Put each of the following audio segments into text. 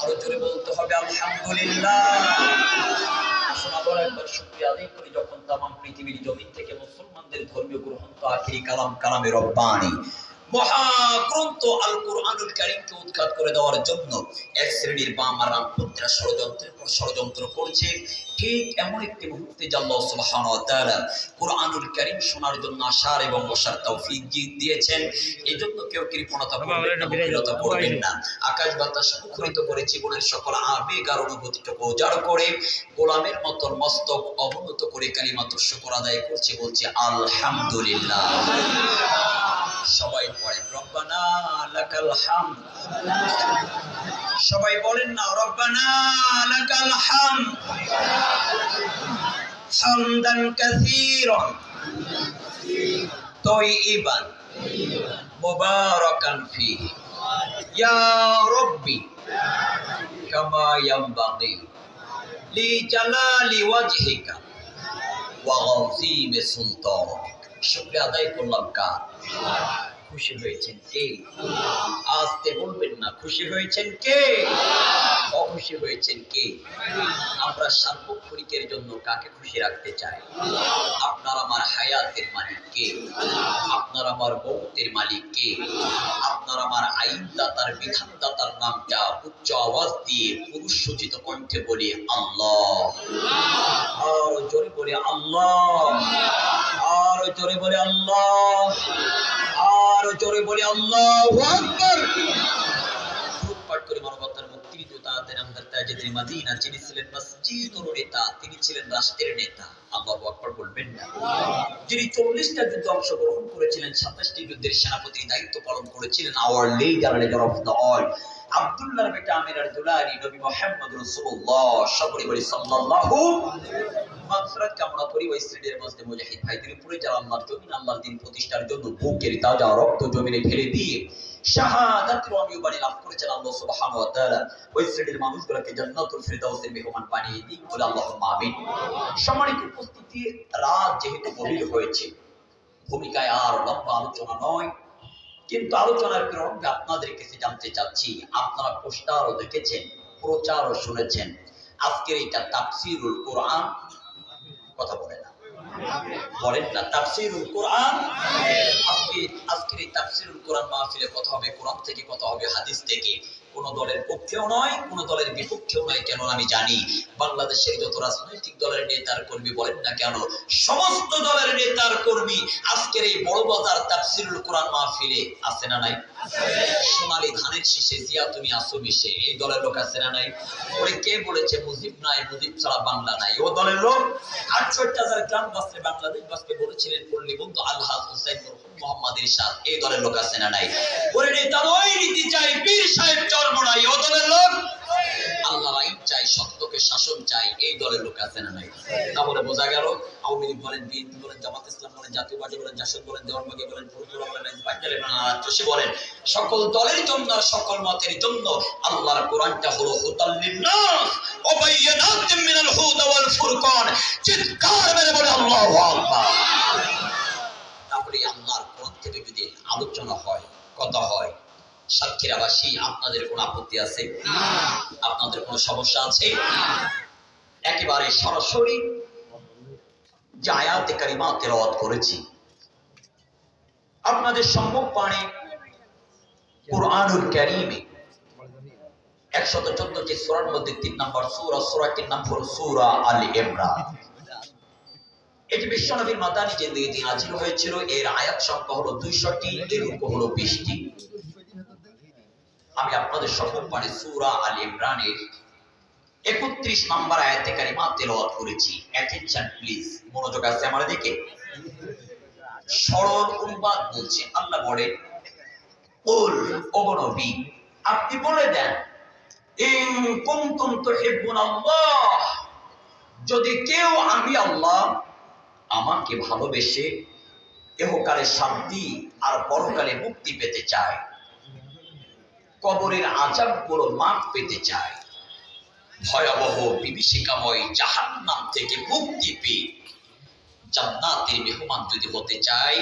আরো জোরে বলতে হবে আলহামদুলিল্লাহ। আবার একবার শুকরিয়া আদায় করি যখন তামাম পৃথিবীর জমিন থেকে মুসলমানদের ধর্মীয় গ্রন্থ আখিরি কালাম কালামে রব্বানি মহাগ্রন্থ আল কুরআনুল কারীমকে উৎখাত করে দেওয়ার জন্য এক শ্রেণীর বামারামপন্থীরা ষড়যন্ত্র করছে। ঠিক এমন একটি মুহূর্তে আল্লাহ সুবহানাহু ওয়া তাআলা কুরআনুল কারীম শোনার জন্য আশার এবং বসার তৌফিক দিয়েছেন। এজন্য কেউ কৃপণতা করবেন না, মুখিলতা করবেন না। আকাশ বাতাস মুখরিত করে জীবনের সকল আবেগ আর অনুভূতিটুকু উজাড় করে গোলামের মতন মস্তক অবনত করে কালিমাতুশ শুকর আদায় করছে, বলছে আলহামদুলিল্লাহ। সবাই পড়েন রব্বানা লাকাল হামদ। সবাই বলেন না রব্বানা লাকাল হামদ হামদান কাসীরান তাইয়িবান মুবারাকান ফীহি ইয়া রাব্বি কামা ইয়ানবাগি লিজালালি ওয়াজহিকা ওয়া আযীমি সুলতানিক। শুকরিয়া আদায় করলাম কার? খুশি হয়েছেন কে? আস্তে বলবেন না, খুশি হয়েছেন কে? অখুশি হয়েছেন কে? আমরা সার্বক্ষণিকের জন্য কাকে খুশি রাখতে চাই? আপনার আমার হায়াতের মালিক কে? আপনার আমার মৌতের মালিক কে? আপনার আমার আইনদাতার বিধানদাতার নামটা উচ্চ আওয়াজ দিয়ে পুরুষ সূচিত কণ্ঠে বলি আল্লাহ। আর জোরে বলে আল্লাহ, আর জোরে বলে আল্লাহ, আর জোরে বলে আল্লাহু আকবার। দুরূদ পাঠ করে মানবতার মুক্তির দূত নামদার তাজেদের মদিনা, যিনি ছিলেন মসজিদের নেতা, তিনি ছিলেন রাষ্ট্রের নেতা। আল্লাহু আকবার বলবেন না? যিনি 40টা যুদ্ধে অংশগ্রহণ করেছিলেন, 27টি যুদ্ধের সেনাপতির দায়িত্ব পালন করেছিলেন, our leader of the all, আব্দুল্লাহর বেটা আমির আল-দুলারি, নবী মুহাম্মদ রাসূলুল্লাহ সাল্লাল্লাহু মাগফিরাত কামনা করি ওই শ্রেণীর মধ্যে মুজাহিদ ভাইদের উপরে যারা আল্লাহর জমিন আল্লাহর দ্বীন প্রতিষ্ঠার জন্য বুকের তাজা রক্ত জমিনে ঢেলে দিয়ে শাহাদাতের অমীয় বাণী লাভ করেছেন আল্লাহ সুবহানাহু ওয়া তাআলা ওই শ্রেণীর মানুষগুলোকে জান্নাতুল ফিরদাউসের মেহমান বানিয়ে দিন বলে আল্লাহুম্মা আমিন। সম্মানিত উপস্থিতি, রাত যেহেতু গভীর হয়েছে, ভূমিকায় আর লম্বা আলোচনা নয়, কিন্তু আলোচনার প্রেরণে আপনাদের কাছে জানতে চাচ্ছি, আপনারা পোস্টারও দেখেছেন, প্রচারও শুনেছেন, আজকের এটা তাফসীরুল কোরআন, কথা বলে না, বলেন না তাফসীরুল কোরআন। আজকের এই তাফসীরুল কোরআন মাহফিলে কথা হবে কোরআন থেকে, কথা হবে হাদিস থেকে। কোন দলের পক্ষেও নয়, কোন দলের বিপক্ষেও নয়। কেন আমি জানি বাংলাদেশের যত রাজনৈতিক দলের নেতার কর্মী বলেন না কেন, সমস্ত দলের নেতার কর্মী আজকের এই বড় বাজার তাফসীরুল কোরআন মাহফিলে আছে না নাই? সোনালী ধানের শীষে জিয়া তুমি আসো মিশে, এই দলের লোক আছে না নাই? ওরে কে বলেছে মুজিব নাই, মুজিব ছাড়া বাংলা নাই? ও দলের লোক 68,000 গ্রাম বাসে বাংলাদেশ বাসকে বলেছিলেন পল্লী বন্ধু আলহাজ হোসেন মোহাম্মদ ইরশাদ, এই দলের লোক আছে না নাই? ওরে নেতা নয়, নীতি চাই, পীর সাহেব চর্ম নাই, ও দলের লোক। আল্লাহর আইন চাই, সত্যকে শাসন চাই, এই দলের লোক আছে না নাই? তাহলে বোঝা গেল আওয়ামী লীগ বলেন, বিএনপি বলেন, জামাত ইসলাম বলেন, জাতীয় পার্টি বলেন, জাসদ বলেন, দেওয়ানবাগী বলেন, ফুরফুরা বলেন, পাঞ্জাবি বলেন, আরচি বলেন, সকল দলের জন্য আর সকল মতের জন্য আল্লাহর কোরআনটা হলো হুদাল লিন্নাস ওয়া বায়িনাতিন মিনাল হুদা ওয়াল ফুরকান। চিৎকার মেরে বলে আল্লাহু আকবার। তাহলে আল্লাহর কোরআন থেকে যদি আলোচনা হয়, কথা হয়, সাতক্ষীরাবাসী আপনাদের কোনো আপত্তি আছে? আপনাদের কোনো সমস্যা আছে? একেবারে সরাসরি যে আয়াতে কারিমা তেলাওয়াত করেছি আপনাদের সম্মুখপানে কুরআনুল কারীমে 114টি সূরার মধ্যে 3 নম্বর সূরা, সূরাটির নাম হলো সূরা আল ইমরান। এটি বিশ্বনবীর মাদানী জিন্দেগিতে নাযিল হয়েছিল। এর আয়াত সংখ্যা হলো 200টি, এর রূপ হলো 20টি। আমি আপনাদের সম্মুখপানে সূরা আল ইমরানের 31 নম্বর আয়াতে কারিমা তেলাওয়াত করেছি। অ্যাটেনশন প্লিজ, মনোযোগ আছে আমার দিকে। সরল অনুবাদ বলছে, আল্লাহ বলেন, কুল ও নবী আপনি বলে দেন, ইন কুনতুম তুহিব্বুনাল্লাহ, যদি কেউ আমি আল্লাহ আমাকে ভালোবেসে ইহকালে শান্তি আর পরকালে মুক্তি পেতে চায়, কবরের আযাবগুলো মাফ পেতে চায়, ভয়াবহ বিভীষিকাময় জাহান্নাম থেকে মুক্তি পেয়ে জান্নাতের মেহমান যদি হতে চায়,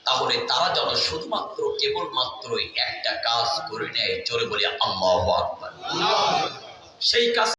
তাহলে তারা যেন শুধুমাত্র কেবলমাত্র একটা কাজ করে নেয়। জোরে বলি আল্লাহু আকবার। সেই কাজ